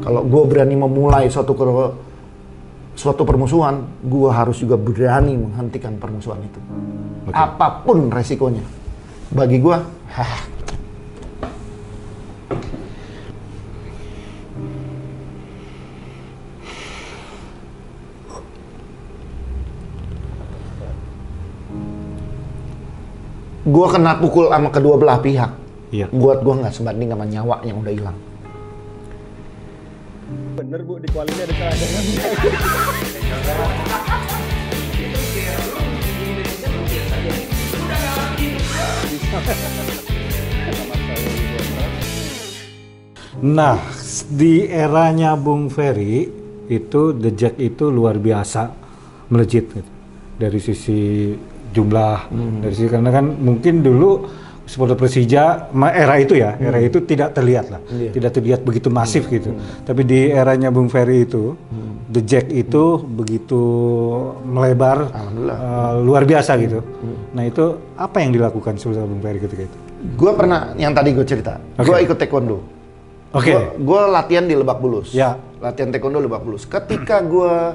Kalau gue berani memulai suatu permusuhan, gue harus juga berani menghentikan permusuhan itu. Okay. Apapun resikonya. Bagi gue, gue kena pukul sama kedua belah pihak. Iya. Buat gue nggak sebanding sama nyawa yang udah hilang. Bener Bu, di kualinya ada cadangan. Nah, di eranya Bung Ferry itu The Jack itu luar biasa melejit gitu. Dari sisi jumlah, dari sisi karena kan mungkin dulu supporter Persija era itu ya, era itu tidak terlihat lah, tidak terlihat begitu masif gitu. Tapi di eranya Bung Ferry itu, The Jack itu begitu melebar, luar biasa gitu. Nah itu apa yang dilakukan sama Bung Ferry ketika itu? Gue pernah, yang tadi gue cerita, gue ikut taekwondo. Gue latihan di Lebak Bulus. Ya. Latihan taekwondo Lebak Bulus. Ketika gue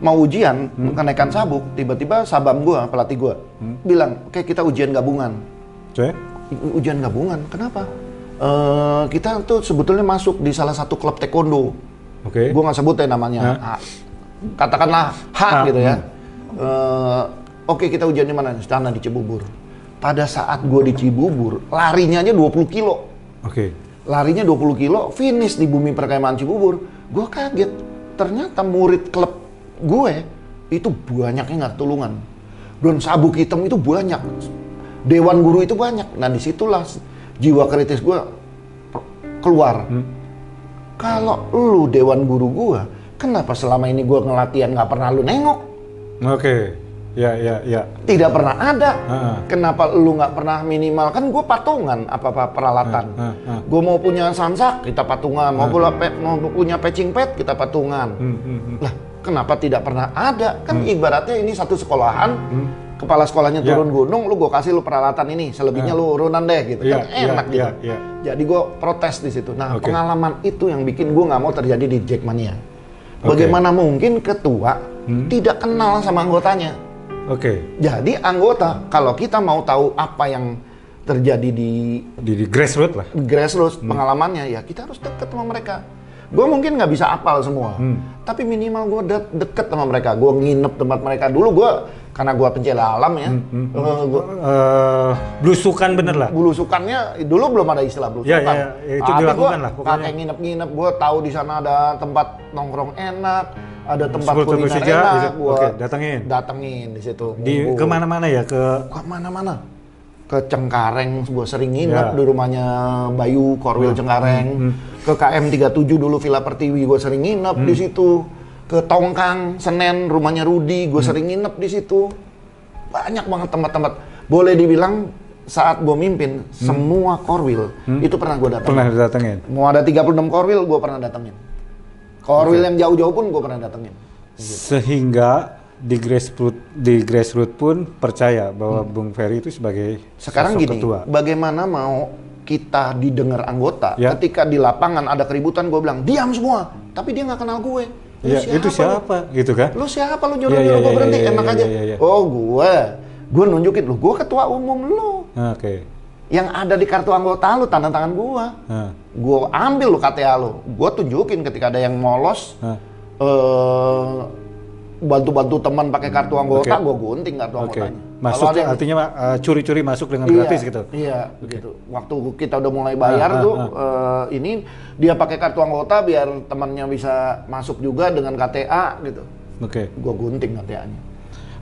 mau ujian, kenaikan sabuk, tiba-tiba sabam gue, pelatih gue, bilang, oke kita ujian gabungan. Ujian gabungan, kenapa? Kita tuh sebetulnya masuk di salah satu klub taekwondo. Gue nggak sebut ya namanya. Katakanlah H gitu ya. Oke kita ujian di mana? Istana di Cibubur. Pada saat gue di Cibubur, larinya aja 20 kilo. Larinya 20 kilo, finish di Bumi Perkemahan Cibubur. Gue kaget, ternyata murid klub gue itu banyaknya nggak ketulungan. Dan sabuk hitam itu banyak. Dewan guru itu banyak. Nah disitulah jiwa kritis gue keluar. Kalau lu dewan guru gue, kenapa selama ini gue ngelatihan nggak pernah lu nengok? Ya. Tidak pernah ada. Kenapa lu nggak pernah minimal? Kan gue patungan apa-apa peralatan. Gue mau punya sansak, kita patungan. Mau punya patching pad, kita patungan. Lah, kenapa tidak pernah ada? Kan ibaratnya ini satu sekolahan, kepala sekolahnya turun gunung, lu gue kasih lu peralatan ini, selebihnya lu urunan deh gitu. Kan enak gitu. Jadi gue protes di situ. Nah, pengalaman itu yang bikin gue nggak mau terjadi di Jackmania. Bagaimana mungkin ketua tidak kenal sama anggotanya? Jadi anggota, kalau kita mau tahu apa yang terjadi di grassroots lah, pengalamannya, ya kita harus deket sama mereka. Gue mungkin nggak bisa apal semua, tapi minimal gue deket sama mereka. Gue nginep tempat mereka. Dulu gue, karena gue pencela alam ya, belusukan bener lah. Belusukannya dulu belum ada istilah belusukan. Itu dilakukan lah. Kakek nginep-nginep, gue tahu di sana ada tempat nongkrong enak, ada tempat kuliner Persija, enak, gue datengin di situ. Kemana-mana ya, kemana-mana. Ke Cengkareng, gue sering nginep di rumahnya Bayu Korwil Cengkareng. Ke KM 37 dulu Villa Pertiwi, gue sering nginep di situ. Ke Tongkang, Senen, rumahnya Rudi, gue sering nginep di situ. Banyak banget tempat-tempat. Boleh dibilang saat gue mimpin, semua Korwil itu pernah gue datengin. Mau ada 36 Korwil, gue pernah datengin. Korwil yang jauh-jauh pun gue pernah datengin. Sehingga di grassroots pun percaya bahwa Bung Ferry itu sebagai sekarang gini, ketua. Bagaimana mau kita didengar anggota ketika di lapangan ada keributan, gue bilang diam semua, tapi dia nggak kenal gue. Itu siapa? Gitu kan? Lu siapa? Lu nyuruh-nyuruh gue berhenti, enak aja. Oh gue nunjukin lu, gue ketua umum lu. Yang ada di kartu anggota lu, tanda tangan gue. Gue ambil lu KTA lu, gue tunjukin ketika ada yang molos. Bantu-bantu teman pakai kartu anggota, gue gunting kartu anggotanya. Masuk artinya curi-curi masuk dengan gratis gitu. Iya, begitu. Waktu kita udah mulai bayar ini dia pakai kartu anggota biar temannya bisa masuk juga dengan KTA gitu. Gue gunting KTA-nya.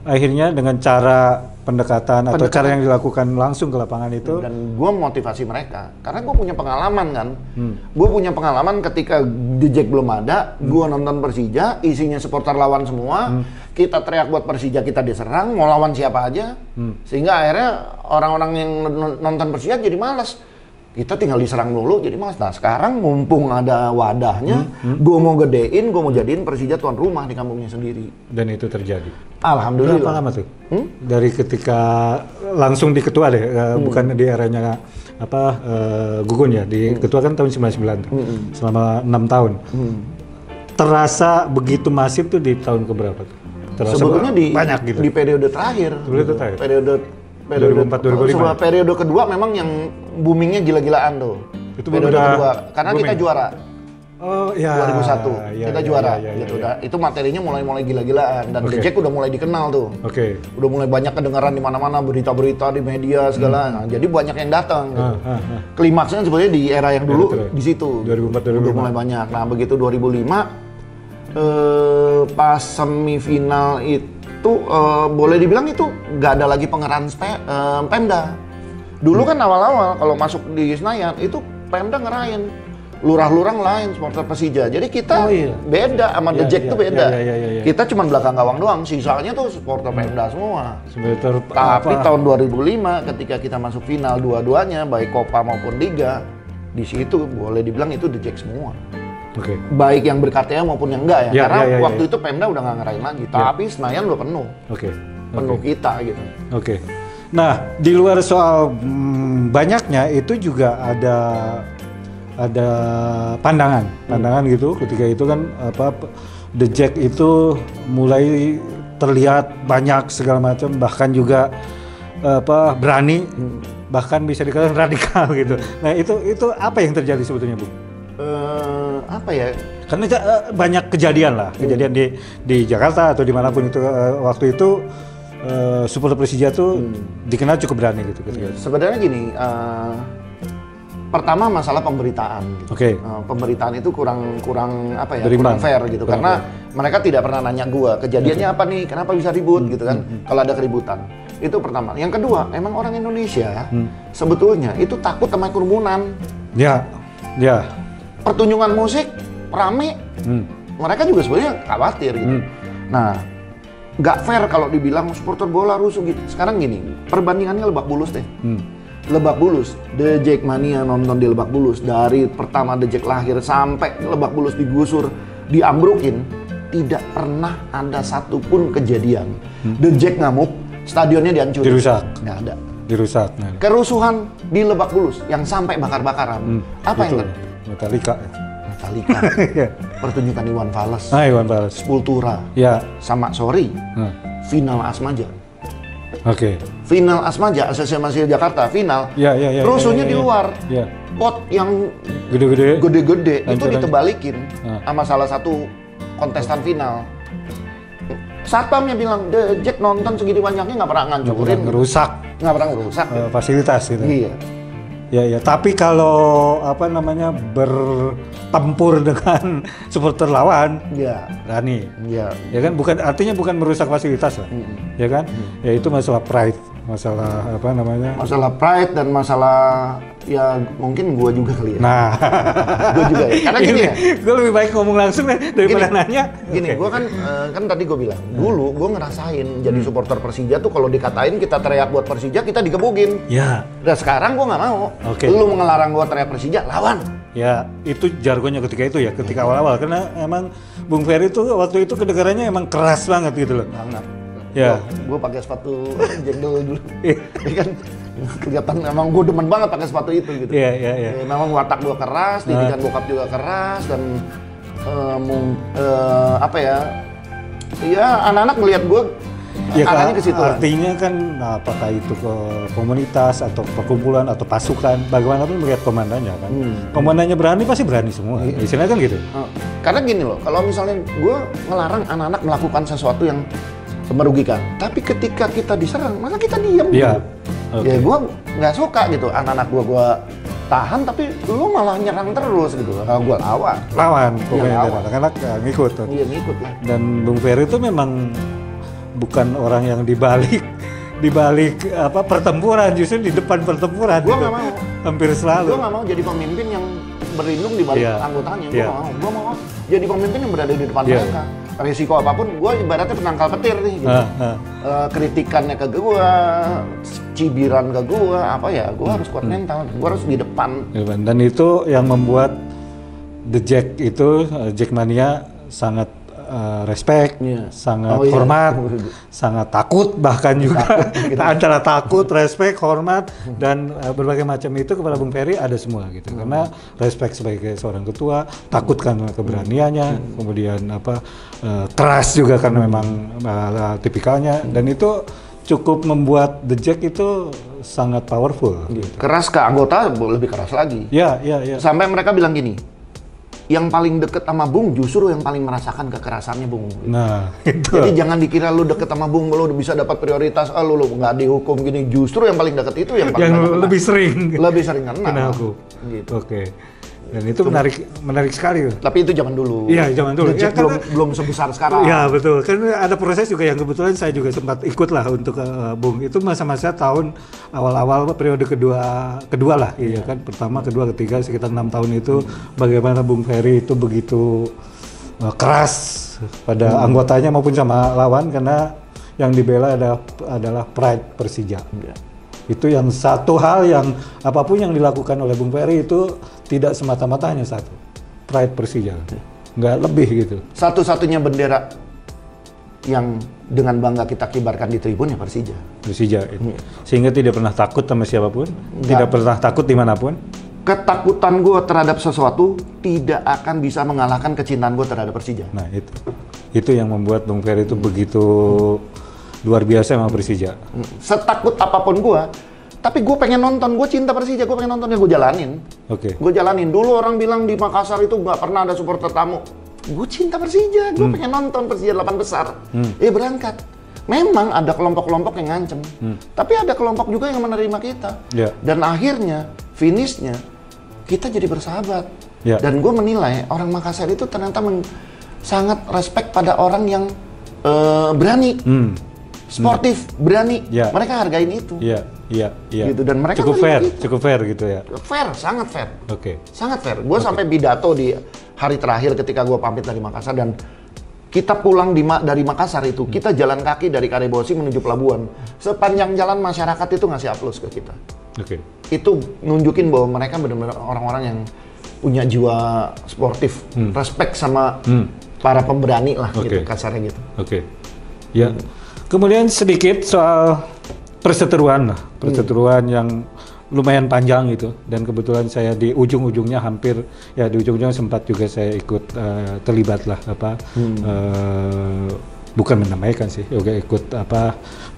Akhirnya dengan cara pendekatan atau cara yang dilakukan langsung ke lapangan itu, dan gue motivasi mereka karena gue punya pengalaman kan. Gue punya pengalaman ketika The Jack belum ada, gue nonton Persija isinya supporter lawan semua, kita teriak buat Persija, kita diserang, mau lawan siapa aja, sehingga akhirnya orang-orang yang nonton Persija jadi malas. Kita tinggal diserang dulu jadi malas. Nah sekarang mumpung ada wadahnya, gue mau gedein, gue mau jadiin Persija tuan rumah di kampungnya sendiri. Dan itu terjadi. Alhamdulillah. Berapa lama tuh? Dari ketika langsung di ketua deh, bukan di eranya Gugun ya di Ketua kan tahun 99 tuh. Selama 6 tahun. Terasa begitu masif tuh di tahun keberapa tuh? Terasa sebetulnya banyak gitu. Di periode terakhir. Periode 2004 2005. Periode kedua memang yang boomingnya gila-gilaan tuh. Itu periode kedua karena booming. kita juara. Oh iya. 2001 kita juara gitu. Itu materinya mulai gila-gilaan dan The Jack udah mulai dikenal tuh. Udah mulai banyak kedengaran di mana-mana, berita-berita di media segala. Nah, jadi banyak yang datang gitu. Klimaksnya sebenarnya di era yang dulu di situ. 2004 2005. Udah mulai banyak. Nah, begitu 2005 pas semifinal itu boleh dibilang itu nggak ada lagi pengerahan Pemda. Dulu kan awal-awal kalau masuk di Senayan itu Pemda ngerahin, lurah-lurah lain supporter Persija. Jadi kita beda sama The Jack tuh beda. Kita cuma belakang gawang doang, sisanya tuh supporter Pemda semua. Tapi tahun 2005 ketika kita masuk final dua-duanya baik Copa maupun Liga, di situ boleh dibilang itu The Jack semua. Baik yang ber-KTA maupun yang enggak ya. Karena waktu itu Pemda udah nggak ngerahin lagi. Tapi Senayan udah penuh. Penuh kita gitu. Nah, di luar soal banyaknya itu juga ada pandangan gitu ketika itu kan The Jack itu mulai terlihat banyak segala macam, bahkan juga berani, bahkan bisa dikatakan radikal gitu. Nah, itu apa yang terjadi sebetulnya, Bu? Apa ya? Karena banyak kejadian di Jakarta atau dimanapun itu waktu itu supporter Persija tuh dikenal cukup berani gitu. Sebenarnya gini, pertama masalah pemberitaan. Pemberitaan itu kurang fair gitu. Karena mereka tidak pernah nanya gua kejadiannya apa nih, kenapa bisa ribut gitu kan? Kalau ada keributan. Itu pertama. Yang kedua, emang orang Indonesia sebetulnya itu takut sama kerumunan. Ya. Pertunjukan musik rame, mereka juga sebenarnya khawatir gitu. Nah, nggak fair kalau dibilang supporter bola rusuh gitu. Sekarang gini, perbandingannya Lebak Bulus deh. Lebak Bulus, The Jack Mania nonton di Lebak Bulus dari pertama The Jack lahir sampai Lebak Bulus digusur, diambrukin, tidak pernah ada satupun kejadian. The Jack ngamuk, stadionnya dihancurin. Dirusak. Nggak ada. Dirusak. Kerusuhan di Lebak Bulus yang sampai bakar-bakaran. Apa yang Metallica. Pertunjukan Iwan Fals. Iwan Fals. Sepultura. Sama sorry. Final Asmaja. Final Asmaja, Asosiasi Jakarta final. Rusuhnya di luar. Pot yang gede-gede itu ditebalikin sama salah satu kontestan final. Satpamnya bilang, The Jack nonton segini banyaknya nggak pernah ngancurin. Nggak pernah ngerusak. Fasilitas gitu. Iya. Tapi kalau bertempur dengan supporter lawan, berani. Ya kan, artinya bukan merusak fasilitas lah. Ya kan? Ya itu masalah pride, masalah masalah pride dan masalah ya mungkin gua juga kali ya. Nah, gua juga ya. Karena gini ya. Gua lebih baik ngomong langsung daripada nanya. Gini, gua kan tadi gua bilang, dulu gua ngerasain jadi supporter Persija tuh kalau dikatain kita teriak buat Persija, kita digebukin. Dan sekarang gua nggak mau. Lu ngelarang gua teriak Persija, lawan. Ya, itu jargonnya ketika itu ya, ketika awal-awal. Karena emang Bung Ferry tuh waktu itu kedengarannya emang keras banget gitu loh. Banget. Gua pakai sepatu jendol dulu. Kan kelihatan emang gue demen banget pakai sepatu itu gitu. Memang watak gue keras, didikan bokap juga keras dan anak-anak melihat gue arahnya ke situ. Artinya kan apakah itu ke komunitas atau perkumpulan atau pasukan, bagaimanapun melihat komandannya kan. Komandannya berani pasti berani semua. Istilahnya kan gitu. Karena gini loh, kalau misalnya gue ngelarang anak-anak melakukan sesuatu yang merugikan, tapi ketika kita diserang, masa kita diam? Ya gue nggak suka gitu, anak-anak gue tahan, tapi lu malah nyerang terus gitu. Kalau gue lawan, pokoknya anak-anak ngikut. Iya, ngikut lah. Dan Bung Ferry itu memang bukan orang yang dibalik pertempuran, justru di depan pertempuran. Gue nggak mau. Hampir selalu. Gue nggak mau jadi pemimpin yang berlindung di balik anggotanya. Gue mau jadi pemimpin yang berada di depan mereka. Risiko apapun, gue ibaratnya penangkal petir nih gitu. Kritikannya ke gue, cibiran ke gue, gue harus kuat mental, gue harus di depan. Dan itu yang membuat The Jack itu, Jack Mania sangat respect, sangat hormat, sangat takut bahkan juga antara takut, respect, hormat dan berbagai macam itu kepada Bung Ferry ada semua gitu. Karena respect sebagai seorang ketua, takut karena keberaniannya, kemudian keras juga karena memang tipikalnya dan itu cukup membuat The Jack itu sangat powerful. Gitu. Keras ke anggota lebih keras lagi. Ya. Sampai mereka bilang gini, yang paling deket sama Bung justru yang paling merasakan kekerasannya Bung. Nah, itu. Jadi jangan dikira lu deket sama Bung, lu bisa dapat prioritas, lu nggak dihukum gini. Justru yang paling deket itu yang paling lebih sering. Lebih sering kena hukum. Gitu. Oke. Dan itu menarik sekali. Tapi itu zaman dulu. Iya, zaman dulu. Ya, belum sebesar sekarang. Iya, betul. Kan ada proses juga yang kebetulan saya juga sempat ikut lah untuk Bung. Itu masa-masa tahun awal-awal periode kedua lah. Iya kan, pertama, kedua, ketiga sekitar 6 tahun itu bagaimana Bung Ferry itu begitu keras pada anggotanya maupun sama lawan karena yang dibela adalah pride Persija. Itu yang satu hal yang apapun yang dilakukan oleh Bung Ferry itu tidak semata-mata hanya satu, pride Persija, nggak lebih gitu. Satu-satunya bendera yang dengan bangga kita kibarkan di tribun ya Persija. Persija itu. Sehingga tidak pernah takut sama siapapun, tidak pernah takut dimanapun. Ketakutan gue terhadap sesuatu tidak akan bisa mengalahkan kecintaan gue terhadap Persija. Nah itu yang membuat Bung Ferry itu begitu luar biasa sama Persija. Setakut apapun gue, tapi gue pengen nonton, gue cinta Persija, gue pengen nonton, ya gue jalanin. Oke. Gue jalanin. Dulu orang bilang di Makassar itu nggak pernah ada supporter tamu. Gue cinta Persija, gue pengen nonton Persija 8 besar. Berangkat. Memang ada kelompok-kelompok yang ngancem, tapi ada kelompok juga yang menerima kita. Dan akhirnya, finishnya, kita jadi bersahabat. Dan gue menilai orang Makassar itu ternyata sangat respect pada orang yang berani. Sportif, berani, mereka hargain itu. Iya. Gitu, dan mereka cukup fair gitu ya. Fair, sangat fair. Oke. Sangat fair. Gue sampai pidato di hari terakhir ketika gue pamit dari Makassar dan kita pulang dari Makassar itu, kita jalan kaki dari Karebosi menuju pelabuhan. Sepanjang jalan masyarakat itu ngasih aplaus ke kita. Oke. Itu nunjukin bahwa mereka benar-benar orang-orang yang punya jiwa sportif, respect sama para pemberani lah, gitu kasarnya gitu. Oke. Ya. Kemudian sedikit soal perseteruan yang lumayan panjang gitu, dan kebetulan saya di ujung-ujungnya di ujung-ujungnya sempat juga saya ikut terlibat lah bukan menamaikan sih, ikut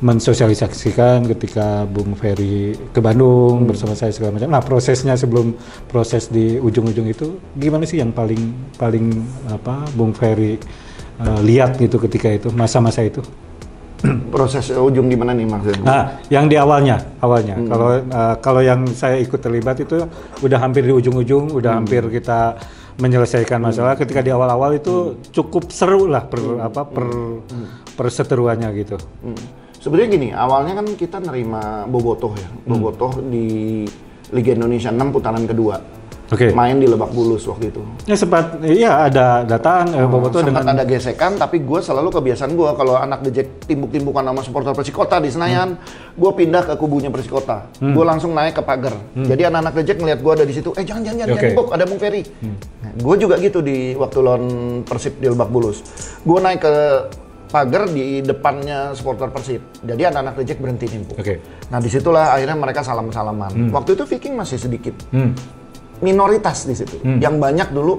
mensosialisasikan ketika Bung Ferry ke Bandung bersama saya segala macam. Nah, prosesnya sebelum proses di ujung-ujung itu gimana sih yang paling Bung Ferry lihat gitu ketika itu masa-masa itu? Proses ujung gimana nih maksudnya? Nah, yang di awalnya. Kalau yang saya ikut terlibat itu udah hampir di ujung-ujung, udah hampir kita menyelesaikan masalah. Ketika di awal-awal itu cukup seru lah perseteruannya gitu. Sebenarnya gini, awalnya kan kita nerima Bobotoh ya, Bobotoh di Liga Indonesia 6 putaran kedua. Main di Lebak Bulus waktu itu. Ya sempat, ada datang Bobotoh sempat ada gesekan, tapi gue selalu kebiasaan gue kalau anak The Jack timbuk-timbukan sama supporter Persikota di Senayan, gue pindah ke kubunya Persikota. Gue langsung naik ke pagar. Jadi anak-anak The Jack ngeliat gue ada di situ, jangan timbuk, ada Bung Ferry. Gue juga gitu di waktu lawan Persib di Lebak Bulus. Gue naik ke pagar di depannya supporter Persib. Jadi anak-anak The Jack berhenti timbuk. Nah disitulah akhirnya mereka salam-salaman. Waktu itu Viking masih sedikit. Minoritas di situ. Yang banyak dulu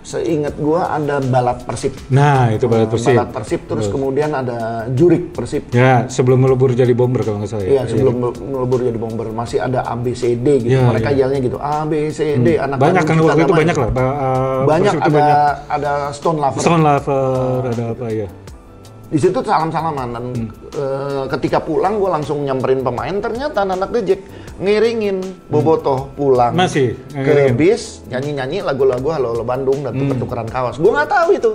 seingat gua ada Balat Persib. Nah, itu Balat Persib. Balat Persib terus kemudian ada Jurik Persib. Ya, sebelum melebur jadi Bomber kalau nggak salah. Iya, sebelum melebur jadi Bomber masih ada ABCD gitu. Mereka yelnya gitu. ABCD anak banyak kan waktu itu banyak lah. Banyak ada Stone Lover. Stone Lover ada apa ya? Di situ salam-salaman dan ketika pulang gue langsung nyamperin pemain, ternyata anak The Jack ngiringin Bobotoh pulang ke bis, nyanyi-nyanyi lagu-lagu Halo Bandung dan tuker-tukeran kaos. Gue nggak tahu itu.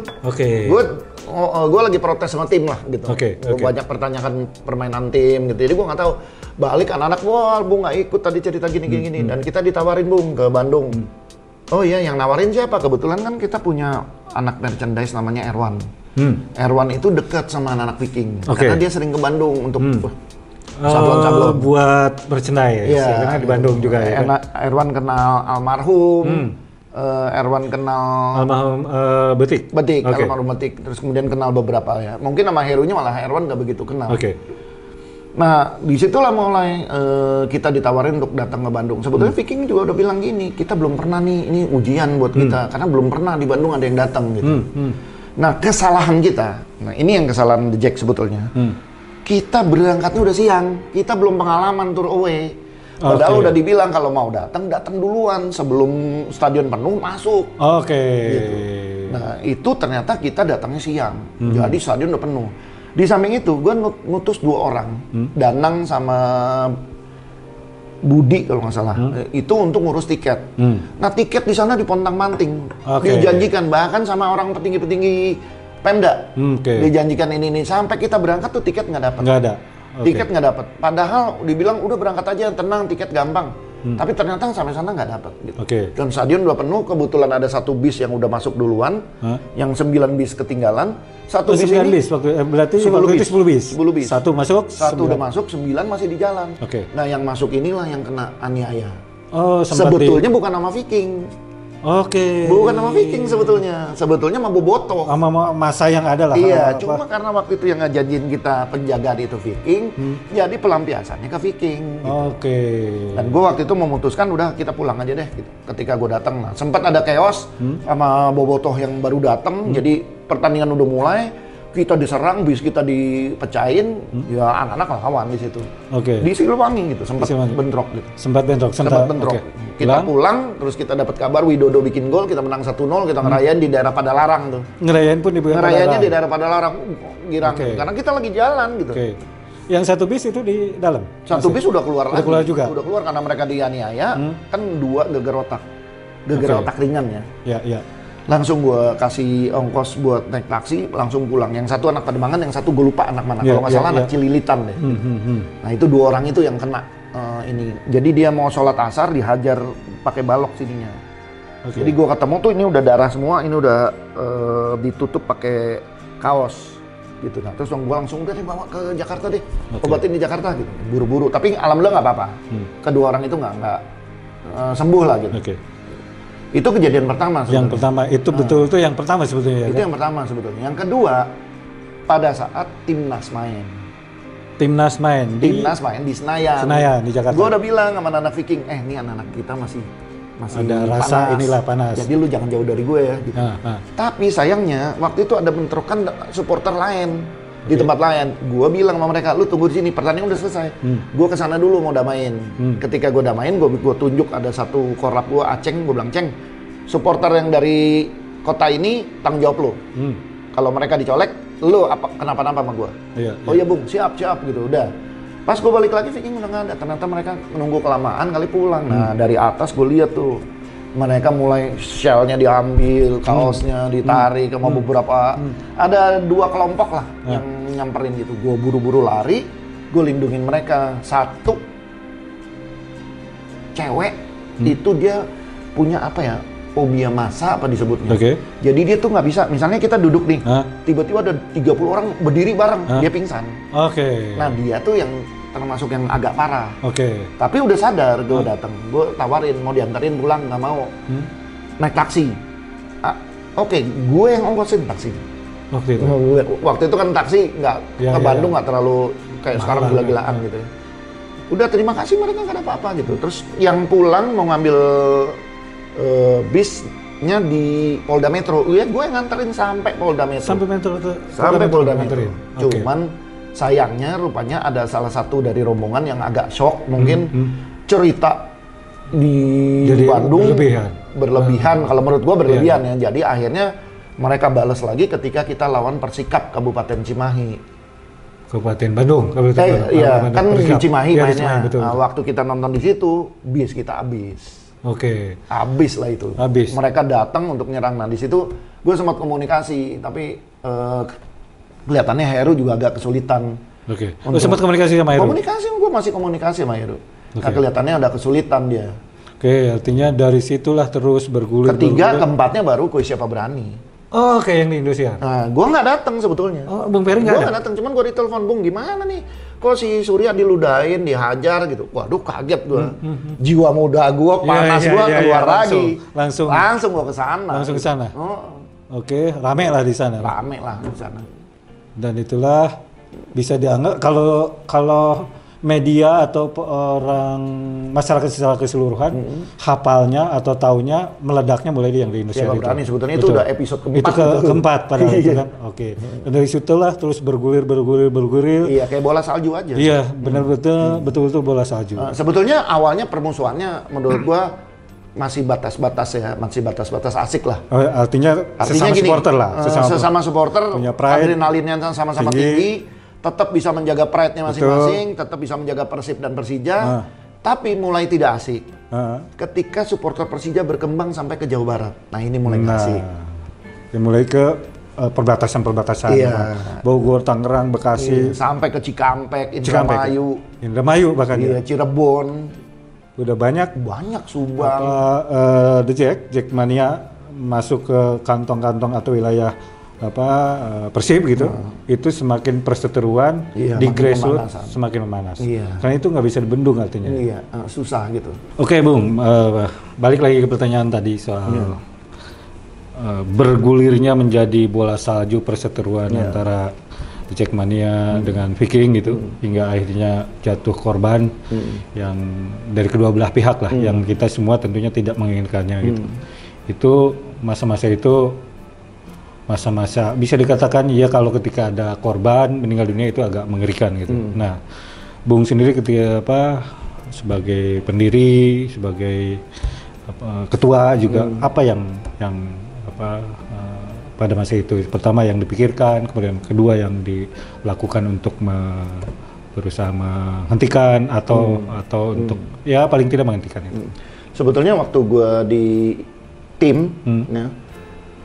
Gue lagi protes sama tim lah gitu. Gue banyak pertanyaan permainan tim gitu. Jadi gue nggak tahu. Balik anak-anak, wah Bung nggak ikut tadi cerita gini-gini dan kita ditawarin Bung ke Bandung. Oh iya, yang nawarin siapa? Kebetulan kan kita punya anak merchandise namanya Erwan. Erwan itu dekat sama anak Viking karena dia sering ke Bandung untuk sablon-sablon buat merchandise. Karena di Bandung juga ya. Erwan kenal almarhum, Erwan kenal Almarhum Betik. Betik, Oke. almarhum Betik. Terus kemudian kenal beberapa ya. Mungkin sama Herunya malah Erwan nggak begitu kenal. Oke. Nah, disitulah mulai kita ditawarin untuk datang ke Bandung. Sebetulnya Viking juga udah bilang gini, kita belum pernah nih, ini ujian buat kita. Karena belum pernah di Bandung ada yang datang gitu. Nah, kesalahan kita, nah ini yang kesalahan The Jack sebetulnya. Kita berangkatnya udah siang, kita belum pengalaman tour away. Padahal udah dibilang kalau mau datang duluan sebelum stadion penuh masuk. Oke. Gitu. Nah, itu ternyata kita datangnya siang. Jadi stadion udah penuh. Di samping itu, gue ngutus 2 orang, Danang sama Budi kalau nggak salah, itu untuk ngurus tiket. Nah, tiket di sana dipontang-panting, dijanjikan bahkan sama orang petinggi-petinggi Pemda, dijanjikan ini sampai kita berangkat tuh tiket nggak dapat. Nggak ada. Tiket nggak dapat. Padahal dibilang udah berangkat aja, tenang, tiket gampang. Tapi ternyata sampai sana nggak dapat. Gitu. Dan stadion udah penuh. Kebetulan ada 1 bis yang udah masuk duluan, yang 9 bis ketinggalan. 1 bis ini bis berarti 10 waktu bis. itu 10 bis. 10 bis. 1 masuk, 1 udah masuk, 9 masih di jalan. Nah, yang masuk inilah yang kena aniaya. Sebetulnya bukan nama Viking. Bukan nama Viking sebetulnya. Sebetulnya sama Bobotoh. Sama masa yang ada lah. Iya, cuma karena waktu itu yang ngajanjin kita penjagaan itu Viking, jadi pelampiasannya ke Viking. Gitu. Dan gue waktu itu memutuskan udah kita pulang aja deh. Gitu. Ketika gue datang, nah, sempat ada chaos sama Bobotoh yang baru datang. Jadi pertandingan udah mulai, kita diserang, bis kita dipecahin, ya anak-anak lawan di situ. Di Siliwangi gitu, sempat bentrok gitu. Sempat bentrok. Kita pulang, terus kita dapat kabar Widodo bikin gol, kita menang 1-0, kita ngerayain di daerah Padalarang tuh. Ngerayainnya di daerah Padalarang, girang. Karena kita lagi jalan gitu. Yang 1 bis itu di dalam? 1 bis udah keluar lagi. Keluar juga? Udah keluar karena mereka dianiaya, kan 2 geger otak. Geger otak ringan ya. Iya. Langsung gue kasih ongkos buat naik taksi, langsung pulang. Yang 1 anak Pademangan, yang 1 gue lupa anak mana. Kalau nggak salah anak Cililitan deh. Nah, itu 2 orang itu yang kena ini. Jadi dia mau sholat asar dihajar pakai balok sininya. Jadi gue ketemu tuh ini udah darah semua, ini udah ditutup pakai kaos gitu. Nah, terus gue langsung udah dibawa ke Jakarta deh, obatin di Jakarta gitu, buru-buru. Tapi alhamdulillah nggak apa-apa. Kedua orang itu nggak sembuh lah gitu. Itu kejadian pertama. Yang pertama itu betul itu yang pertama sebetulnya. Itu yang pertama sebetulnya. Yang kedua, pada saat timnas main di Senayan di Jakarta. Gue udah bilang sama anak Viking, ini anak-anak kita masih ada rasa panas. Inilah panas. Jadi lu jangan jauh dari gue ya. Gitu. Tapi sayangnya waktu itu ada bentrokan supporter lain di tempat lain. Gue bilang sama mereka, lu tunggu di sini, pertandingan udah selesai. Gue kesana dulu mau damain. Ketika gue damain, gue tunjuk ada satu korlap gue, Aceng, gue bilang, Ceng, supporter yang dari kota ini tanggung jawab lu. Kalau mereka dicolek, lu kenapa-napa sama gue. Oh iya Bung, siap gitu, udah. Pas gue balik lagi, Viking udah nggak ada. Ternyata mereka menunggu kelamaan kali pulang. Nah, dari atas gue lihat tuh, mereka mulai shell-nya diambil, kaosnya ditarik sama beberapa. Ada 2 kelompok lah yang nyamperin gitu. Gue buru-buru lari, gue lindungin mereka. 1 cewek itu dia punya apa ya, fobia massa apa disebutnya. Jadi dia tuh nggak bisa, misalnya kita duduk nih, tiba-tiba ada 30 orang berdiri bareng, dia pingsan. Nah, dia tuh yang termasuk yang agak parah. Tapi udah sadar, gue datang, gue tawarin mau diantarin pulang, nggak mau. Naik taksi. Gue yang ongkosin taksi. Waktu itu kan taksi nggak ke Bandung nggak terlalu kayak sekarang gila-gilaan gitu ya. Udah terima kasih, mereka nggak ada apa-apa gitu. Terus yang pulang mau ngambil bisnya di Polda Metro, gue yang nganterin sampai Polda Metro. Sampai Polda Metro. Cuman sayangnya rupanya ada salah satu dari rombongan yang agak shock mungkin cerita di Bandung berlebihan. Kalau menurut gua berlebihan ya. Jadi akhirnya mereka balas lagi ketika kita lawan Persikap Kabupaten Cimahi. Kabupaten Bandung. Iya, kan di Cimahi mainnya. Nah, waktu kita nonton di situ, bis kita habis. Habis lah itu. Mereka datang untuk nyerang. Nah, di situ gue sempat komunikasi, tapi kelihatannya Heru juga agak kesulitan. Lu sempat komunikasi sama Heru? Gue masih komunikasi sama Heru. Nah, kelihatannya ada kesulitan dia. Artinya dari situlah terus bergulir. Ketiga, keempatnya baru Koi Siapa Berani. Oh, kayak yang di Indosiar. Nah, gua nggak datang sebetulnya. Oh, Bung Ferry nggak Gua ada? nggak datang, cuman gua ditelepon, Bung gimana nih? Kok si Surya diludahin, dihajar gitu. Waduh, kaget gua. Jiwa muda gua, panas gua keluar lagi. Langsung gua ke sana. Langsung ke sana. Oh, Oke, rame lah di sana. rame lah di sana. Dan itulah bisa dianggap kalau media atau orang masyarakat secara keseluruhan hafalnya atau taunya meledaknya mulai yang di Indonesia Siapa itu. berani sebetulnya itu Betul. udah episode keempat. Itu keempat pada itu kan. Oke. Dan dari situlah terus bergulir. Iya, kayak bola salju aja. Iya, betul-betul bola salju. Sebetulnya awalnya permusuhannya menurut gua masih batas-batas asik lah. Oh, artinya sesama gini, supporter lah, sesama supporter, punya pride, adrenalinnya sama-sama tinggi, tetap bisa menjaga pride-nya masing-masing, tetap bisa menjaga Persib dan Persija, tapi mulai tidak asik. Ketika supporter Persija berkembang sampai ke Jawa Barat, nah ini mulai nggak asik. Mulai ke perbatasan-perbatasan, Bogor, Tangerang, Bekasi, sampai ke Cikampek, Indramayu bahkan Cirebon, udah banyak Subang. The Jack Mania masuk ke kantong-kantong atau wilayah Persib gitu, itu semakin perseteruan di grassroots semakin memanas. Karena itu nggak bisa dibendung artinya. Iya, susah gitu. Oke, Bung, balik lagi ke pertanyaan tadi soal bergulirnya menjadi bola salju perseteruan antara Jackmania dengan Viking gitu, hingga akhirnya jatuh korban yang dari kedua belah pihak lah, yang kita semua tentunya tidak menginginkannya gitu. Itu masa-masa itu masa-masa bisa dikatakan ya kalau ketika ada korban meninggal dunia itu agak mengerikan gitu. Nah, Bung sendiri ketika sebagai pendiri, sebagai ketua juga apa yang pada masa itu pertama yang dipikirkan, kemudian kedua yang dilakukan untuk berusaha menghentikan atau untuk ya paling tidak menghentikan itu. Sebetulnya waktu gue di tim,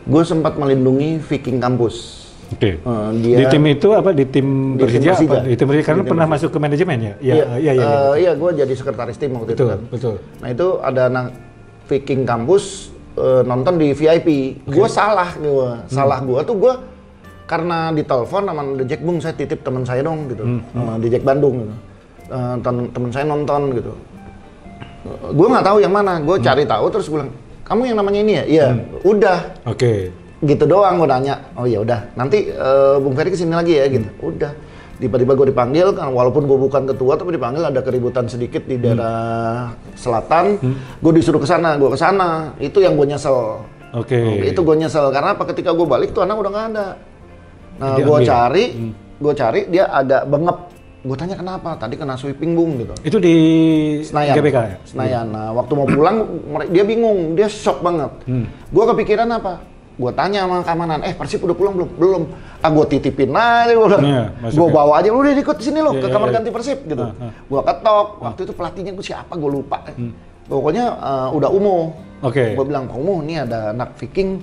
gue sempat melindungi Viking Kampus. Oke. Di tim itu apa? Di tim Persija? Di tim Persija karena pernah masuk ke manajemen ya? Iya, gue jadi sekretaris tim waktu itu kan. Betul. Nah itu ada anak Viking Kampus nonton di VIP. Gue salah gue tuh gue karena ditelepon sama The Jack, Bung saya titip teman saya dong gitu, di Jack Bandung gitu. Teman saya nonton gitu. Gue nggak tahu yang mana, gue cari tahu terus bilang, kamu yang namanya ini ya? Iya, udah. Oke. Gitu doang gue nanya. Oh ya udah, nanti Bung Ferry kesini lagi ya gitu. Udah. Tiba-tiba gue dipanggil, kan walaupun gue bukan ketua tapi dipanggil, ada keributan sedikit di daerah selatan. Gue disuruh ke sana, gue ke sana. Itu yang gue nyesel. Oke. Itu gue nyesel karena apa? Ketika gue balik tuh anak udah nggak ada. Nah, gue cari dia agak bengep. Gue tanya kenapa? Tadi kena sweeping, Bung gitu. Itu di Senayan. GBK ya? Senayan. Nah, waktu mau pulang dia bingung, dia shock banget. Gue kepikiran apa? Gue tanya sama keamanan, Persib udah pulang belum? Belum. Gue titipin aja, gue bawa aja, udah ikut sini loh ke kamar ganti Persib gitu. Gue ketok, waktu itu pelatihnya gue siapa, gue lupa. Pokoknya udah Umo. Gue bilang, Pak Umo, ini ada anak Viking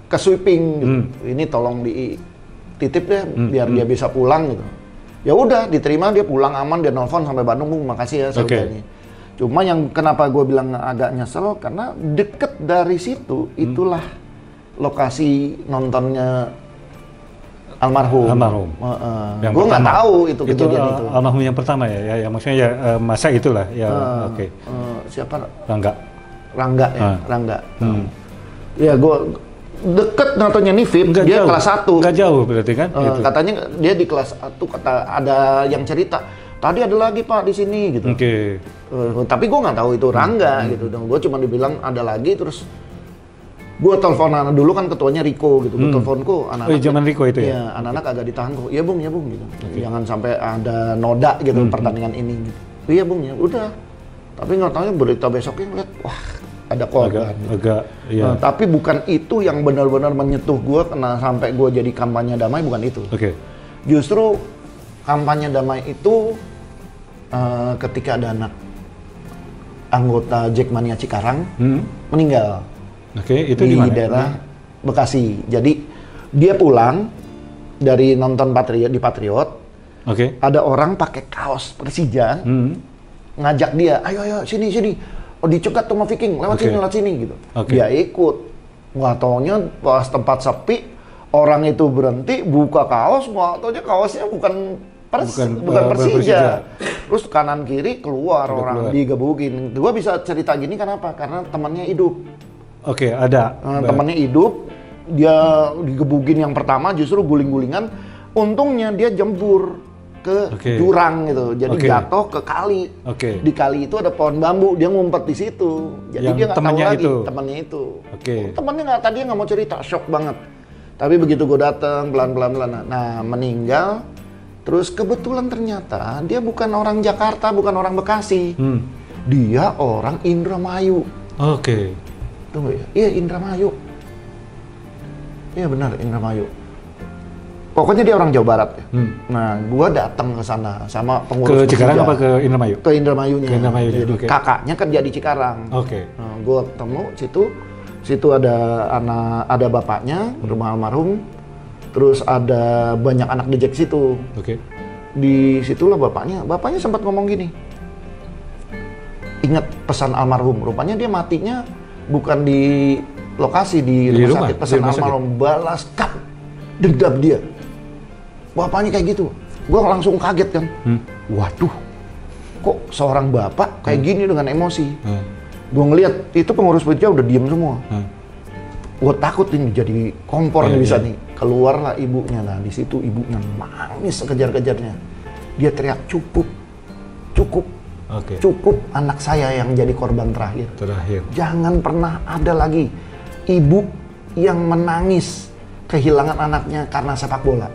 ke sweeping gitu. Ini tolong dititip deh, biar dia bisa pulang gitu. Ya udah, diterima, dia pulang aman, dia nelfon sampai Bandung, Bung, makasih ya saudaranya. Cuma yang kenapa gue bilang agak nyesel, karena deket dari situ, itulah lokasi nontonnya almarhum. Gue nggak tahu itu kejadian itu. Almarhum yang pertama ya maksudnya ya masa itulah ya. Siapa? Rangga ya, Rangga. Ya gue deket nontonnya nih VIP, dia kelas 1. Nggak jauh berarti kan? Gitu. Katanya dia di kelas 1, kata ada yang cerita. Tadi ada lagi Pak di sini gitu. Tapi gue nggak tahu itu Rangga gitu. Dan gue cuma dibilang ada lagi, terus gue telepon anak dulu kan ketuanya Riko gitu. Gue teleponku anak-anak. Zaman Riko itu ya? Iya, anak-anak agak ditahan kok. Iya Bung gitu. Jangan sampai ada noda gitu pertandingan ini gitu. Iya Bung ya, udah. Tapi nggak tahu berita besoknya ngeliat, wah ada korban. Iya. Tapi bukan itu yang benar-benar menyentuh gue karena sampai gue jadi kampanye damai, bukan itu. Justru kampanye damai itu ketika ada anak anggota Jackmania Cikarang meninggal. Itu di dimana? Daerah Bekasi. Jadi dia pulang dari nonton di Patriot. Ada orang pakai kaos Persija ngajak dia, ayo sini. Oh dicegat sama Viking, lewat sini gitu. Dia ikut. Nggak taunya pas tempat sepi, orang itu berhenti, buka kaos, nggak taunya kaosnya bukan Persija. Terus kanan kiri keluar orang digebukin. Gua bisa cerita gini kenapa? Karena temannya hidup. Oke, ada. Temannya hidup, dia digebukin yang pertama justru guling-gulingan. Untungnya dia jembur ke jurang gitu, jadi jatuh ke kali. Di kali itu ada pohon bambu, dia ngumpet di situ. Jadi yang dia nggak tahu lagi temannya itu. Temannya tadinya nggak mau cerita, shock banget. Tapi begitu gue datang pelan-pelan, nah meninggal. Terus kebetulan ternyata dia bukan orang Jakarta, bukan orang Bekasi. Dia orang Indramayu. Tunggu ya, iya Indramayu. Iya benar Indramayu. Pokoknya dia orang Jawa Barat ya. Nah, gua datang ke sana sama pengurus ke Cikarang apa ke Indramayu? Ke Indramayunya. Jadi kakaknya kerja di Cikarang. Nah, gua ketemu situ ada bapaknya, rumah almarhum. Terus ada banyak anak dejek situ. Di situlah bapaknya sempat ngomong gini. Ingat pesan almarhum. Rupanya dia matinya bukan di lokasi di rumah sakit. Pesan almarhum balas dendam dia. Bapaknya kayak gitu. Gua langsung kaget kan. Waduh, kok seorang bapak kayak gini dengan emosi. Gua ngeliat itu pengurus panitia udah diem semua. Gua takut ini jadi kompor nih bisa nih. Keluarlah ibunya. Nah di situ ibunya nangis sekejar-kejarnya. Dia teriak cukup. Cukup anak saya yang jadi korban terakhir. Jangan pernah ada lagi ibu yang menangis kehilangan anaknya karena sepak bola.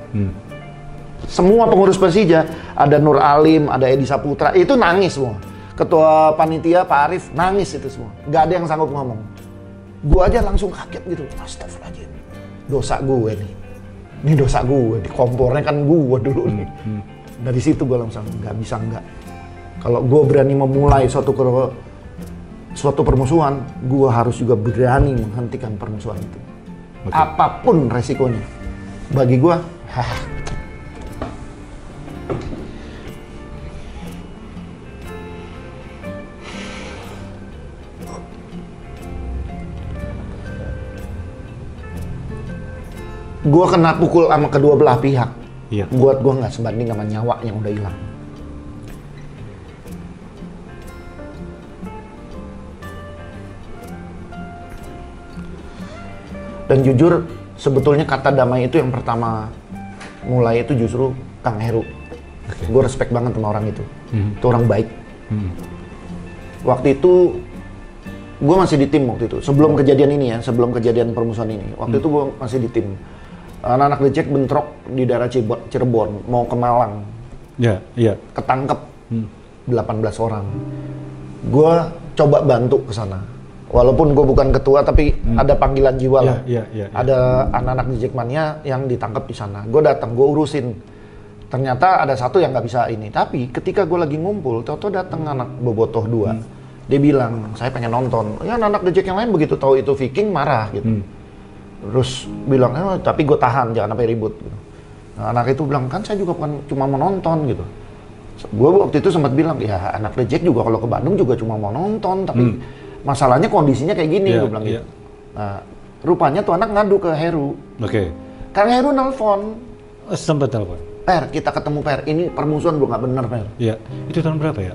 Semua pengurus Persija, ada Nur Alim, ada Edi Saputra, itu nangis semua. Ketua panitia Pak Arief nangis itu semua. Gak ada yang sanggup ngomong. Gue aja langsung kaget gitu. Astagfirullahaladzim. Dosa gue nih. Ini dosa gue. Di kompornya kan gue dulu nih. Dari situ gue langsung nggak bisa nggak. Kalau gue berani memulai suatu permusuhan, gue harus juga berani menghentikan permusuhan itu. Apapun resikonya. Bagi gue, gue kena pukul sama kedua belah pihak. Buat gue nggak sebanding sama nyawa yang udah hilang. Dan jujur, sebetulnya kata damai itu yang pertama mulai itu justru Kang Heru. Gue respect banget sama orang itu. Itu orang baik. Waktu itu gue masih di tim waktu itu. Sebelum kejadian ini ya, sebelum kejadian permusuhan ini. Waktu itu gue masih di tim. Anak-anak dejek bentrok di daerah Cirebon, mau ke Malang. Ketangkep 18 orang. Gue coba bantu ke sana. Walaupun gue bukan ketua, tapi ada panggilan jiwa lah. Ada anak-anak dejek mania yang ditangkap di sana. Gue datang, gue urusin. Ternyata ada satu yang nggak bisa ini. Tapi ketika gue lagi ngumpul, Toto datang anak bobotoh 2. Dia bilang, saya pengen nonton. Ya anak-anak dejek yang lain begitu tahu itu Viking marah gitu. Terus bilang, tapi gue tahan, jangan sampai ribut. Nah, anak itu bilang, kan saya juga bukan cuma mau nonton gitu. Gue waktu itu sempat bilang, ya anak dejek juga kalau ke Bandung juga cuma mau nonton, tapi masalahnya kondisinya kayak gini, gue bilang gitu. Nah, rupanya tuh anak ngadu ke Heru. Kang Heru nelfon. Sempat telepon. Per, kita ketemu Per, ini permusuhan gue nggak bener Per. Itu tahun berapa ya?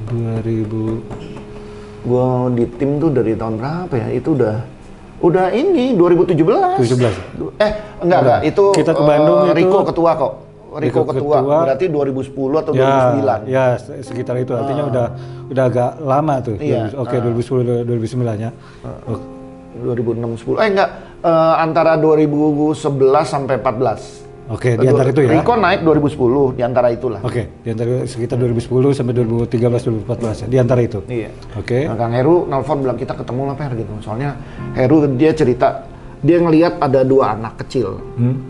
2000. Gue di tim tuh dari tahun berapa ya? Itu udah ini 2017. Enggak, itu kita ke Bandung itu Riko ketua kok. Riko ketua, berarti 2010 atau 2009. Ya, sekitar itu. Artinya udah agak lama tuh. 2010 2009 ya. 2006 10. Enggak, antara 2011 sampai 14. Di antara itu ya. Riko naik 2010, di antara itulah. Di antara sekitar 2010 sampai 2013 2014 ya. Di antara itu. Nah, Kang Heru nelfon bilang kita ketemu lah Per gitu. Soalnya Heru dia cerita dia ngelihat ada 2 anak kecil.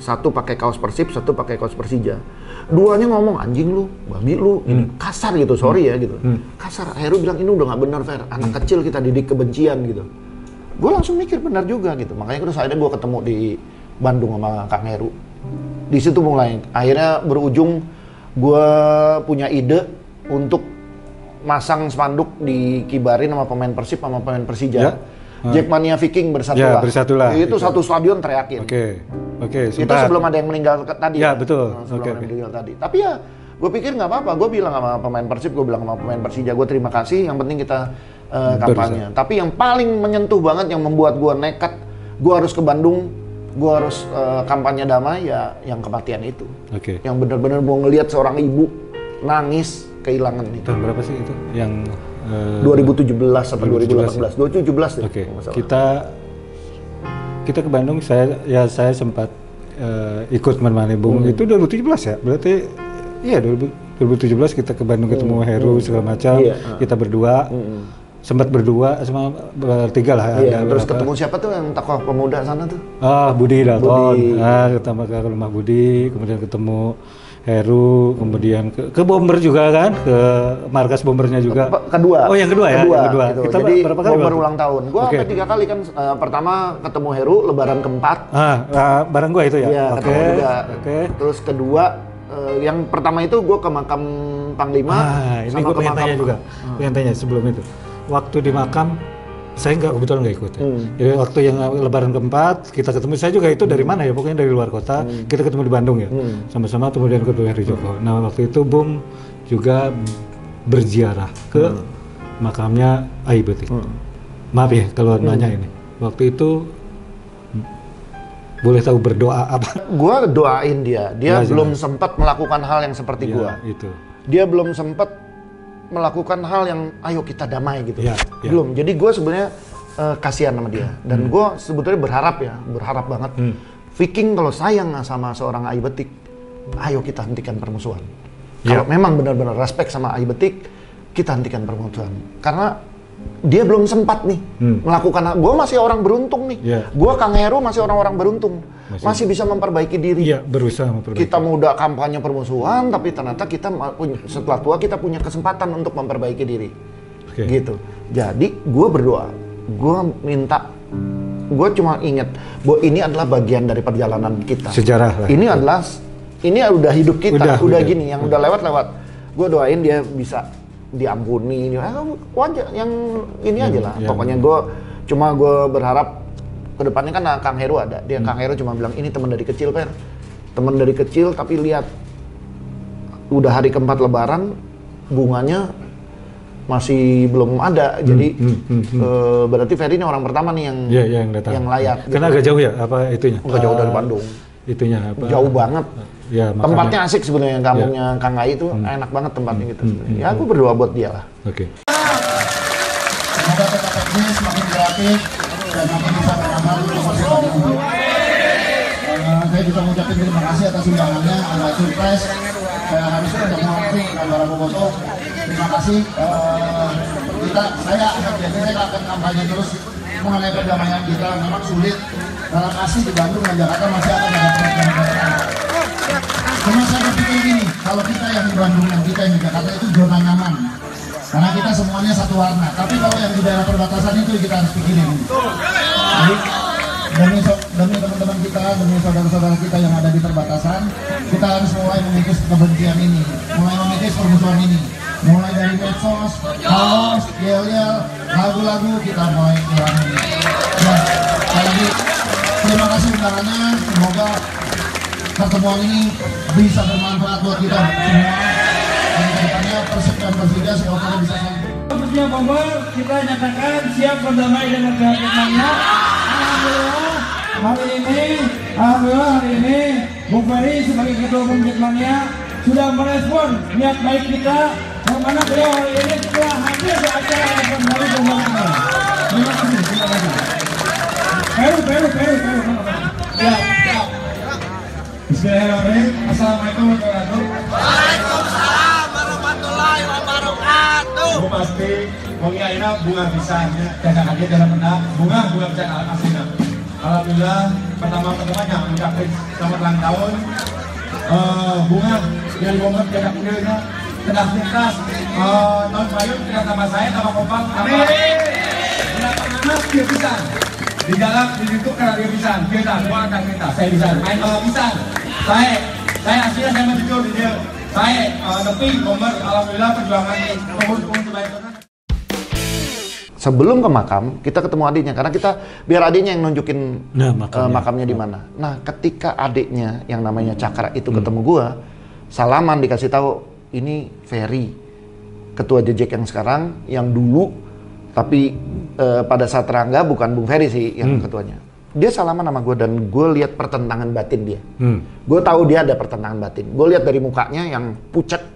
Satu pakai kaos Persib, satu pakai kaos Persija. Duanya ngomong anjing lu, babi lu, ini kasar gitu, sorry ya gitu. Kasar. Heru bilang ini udah nggak benar Per. Anak kecil kita didik kebencian gitu. Gue langsung mikir benar juga gitu. Makanya terus akhirnya gue ketemu di Bandung sama Kang Heru. Di situ mulai, akhirnya berujung gue punya ide untuk masang spanduk dikibarin sama pemain Persib sama pemain Persija. Jackmania Viking bersatulah. Ya, bersatulah. Itu satu stadion teriakin. Oke. Itu sebelum ada yang meninggal tadi. Ya, betul. Sebelum ada yang meninggal tadi. Tapi ya, gue pikir nggak apa-apa. Gue bilang sama pemain Persib, gue bilang sama pemain Persija, gue terima kasih. Yang penting kita kampanye. Tapi yang paling menyentuh banget, yang membuat gue nekat, gue harus ke Bandung, gue harus kampanye damai, ya yang kematian itu. Yang benar-benar gue ngelihat seorang ibu nangis kehilangan itu. Tahun berapa sih itu? Yang 2017 atau 2018? 2017 deh. Kita ke Bandung, saya sempat ikut menemani Bung itu 2017 ya. Berarti iya 2017 kita ke Bandung ketemu Heru segala macam. Kita berdua. Sempat berdua sama bertiga lah. Iya, terus ketemu siapa tuh yang tokoh pemuda sana tuh? Budi Dalton. Ketemu ke rumah Budi, kemudian ketemu Heru, kemudian ke Bomber juga kan, ke markas Bombernya juga. Kedua. Oh, yang kedua ya? Yang kedua. Gitu. Kita jadi berapa kali Bomber ulang tahun. Gua sampai 3 kali kan. Pertama ketemu Heru, lebaran keempat. Bareng gua itu ya? Iya, ketemu juga. Terus kedua, yang pertama itu gua ke makam Panglima. Ini gua pengen tanya juga. Pengen tanya sebelum itu. Waktu di makam, saya kebetulan nggak ikut. Jadi waktu yang lebaran keempat, kita ketemu, saya juga itu dari mana ya, pokoknya dari luar kota, kita ketemu di Bandung ya, sama-sama kemudian ketemu Heri Joko. Nah waktu itu Bung juga berziarah ke makamnya Aibetik. Maaf ya kalau nanya ini, waktu itu boleh tahu berdoa apa? Gua doain dia belum sempat melakukan hal yang seperti gua. Dia belum sempat melakukan hal yang ayo kita damai gitu. Belum. Jadi gue sebenarnya kasihan sama dia. Dan gue sebetulnya berharap banget. Viking kalau sayang sama seorang Aibetik, ayo kita hentikan permusuhan. Kalau memang benar-benar respect sama Aibetik, kita hentikan permusuhan. Karena dia belum sempat nih melakukan. Gue masih orang beruntung nih. Gue Kang Heru masih orang-orang beruntung. Masih bisa memperbaiki diri. Iya, berusaha memperbaiki. Kita mau udah kampanye permusuhan, tapi ternyata kita setelah tua kita punya kesempatan untuk memperbaiki diri. Gitu. Jadi gue berdoa, gue minta, gue cuma ingat bahwa ini adalah bagian dari perjalanan kita. Sejarah lah. Ini udah hidup kita, udah gini, yang udah lewat. Gue doain dia bisa diampuni. Wajar, yang ini aja lah. Pokoknya gue berharap kedepannya kan Kang Heru ada. Kang Heru cuma bilang ini teman dari kecil, Per. Teman dari kecil, tapi lihat udah hari keempat Lebaran bunganya masih belum ada. Jadi berarti Ferry ini orang pertama nih yang layak. Karena agak jauh ya apa itunya? Agak jauh dari Bandung. Itunya apa? Jauh banget. Ya, tempatnya asik sebenarnya, kampungnya Kang Ai itu enak banget tempatnya gitu. Ya aku berdoa buat dia lah. Semoga tetap semakin kreatif dan makin bisa menambah promosi Bandung. Saya juga mengucapkan terima kasih atas undangannya, agak surprise. Saya harus ketemu langsung dengan para bobotoh. Terima kasih. Saya akan kampanye terus mengenai perdamaian kita. Memang sulit. Dalam asli di Bandung dan Jakarta masih akan ada perbedaan. Cuma saya berpikir gini, kalau kita yang di Bandung dan kita yang di Jakarta itu zona nyaman. Karena kita semuanya satu warna. Tapi kalau yang di daerah perbatasan itu kita harus pikirin. Jadi, demi teman-teman kita, demi saudara-saudara kita yang ada di perbatasan, kita harus mulai mengikis kebencian ini, mulai mengikis permusuhan ini. Mulai dari medsos, kaos, yel-yel, lagu-lagu kita mulai kurangi. Ya, sekali lagi terima kasih undangannya. Semoga pertemuan ini bisa bermanfaat buat kita semua. Dan kedepannya Persib dan Persija semoga bisa selalu. Persija Bogor, kita nyatakan siap berdamai dengan pihak Jackmania. Alhamdulillah hari ini Bung Ferry sebagai ketua umum Jackmania sudah merespon niat baik kita, yang mana beliau hari ini telah hadir di acara yang baru Jackmania. Terima kasih. Peru. Ya. Bismillahirrahmanirrahim. Assalamualaikum warahmatullahi wabarakatuh. Waalaikumsalam warahmatullahi wabarakatuh. Gue pasti mengiaina bunga bisanya jangan hadir dalam benak bunga bisa kalah aslinya. Alhamdulillah pertama-tamanya mengucapkan selamat ulang tahun. Bunga yang Bomber jaga pilihnya telah tuntas tahun baru tidak sama saya sama Kopang sama anak dia bisa di dalam di situ karena dia bisa gua akan kita saya bisa main bisa saya aslinya saya masih jujur di dia tapi Bomber alhamdulillah perjuangan ini pengurus terbaik. Sebelum ke makam, kita ketemu adiknya karena kita biar adiknya yang nunjukin makamnya di mana. Nah, ketika adiknya yang namanya Cakra itu ketemu gua, salaman dikasih tahu ini Ferry, ketua Jejek yang sekarang, yang dulu tapi pada saat Rangga bukan Bung Ferry sih yang ketuanya. Dia salaman sama gue dan gue lihat pertentangan batin dia. Gue tahu dia ada pertentangan batin. Gue lihat dari mukanya yang pucat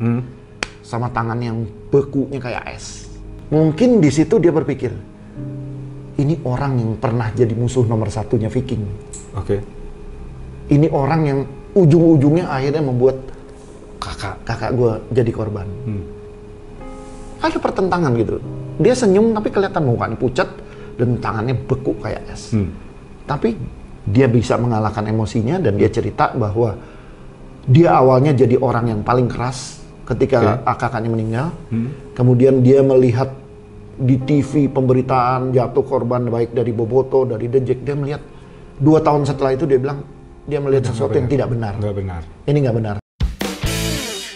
sama tangan yang bekunya kayak es. Mungkin di situ dia berpikir, ini orang yang pernah jadi musuh nomor satunya Viking. Oke. Ini orang yang ujung-ujungnya akhirnya membuat kakak gue jadi korban. Ada pertentangan gitu. Dia senyum tapi kelihatan mukanya pucat dan tangannya beku kayak es. Tapi dia bisa mengalahkan emosinya dan dia cerita bahwa dia awalnya jadi orang yang paling keras ketika kakaknya meninggal. Kemudian dia melihat di TV pemberitaan jatuh korban baik dari Boboto, dari Dejek. Dia melihat 2 tahun setelah itu dia bilang dia melihat sesuatu yang tidak benar. Nggak benar. Ini nggak benar.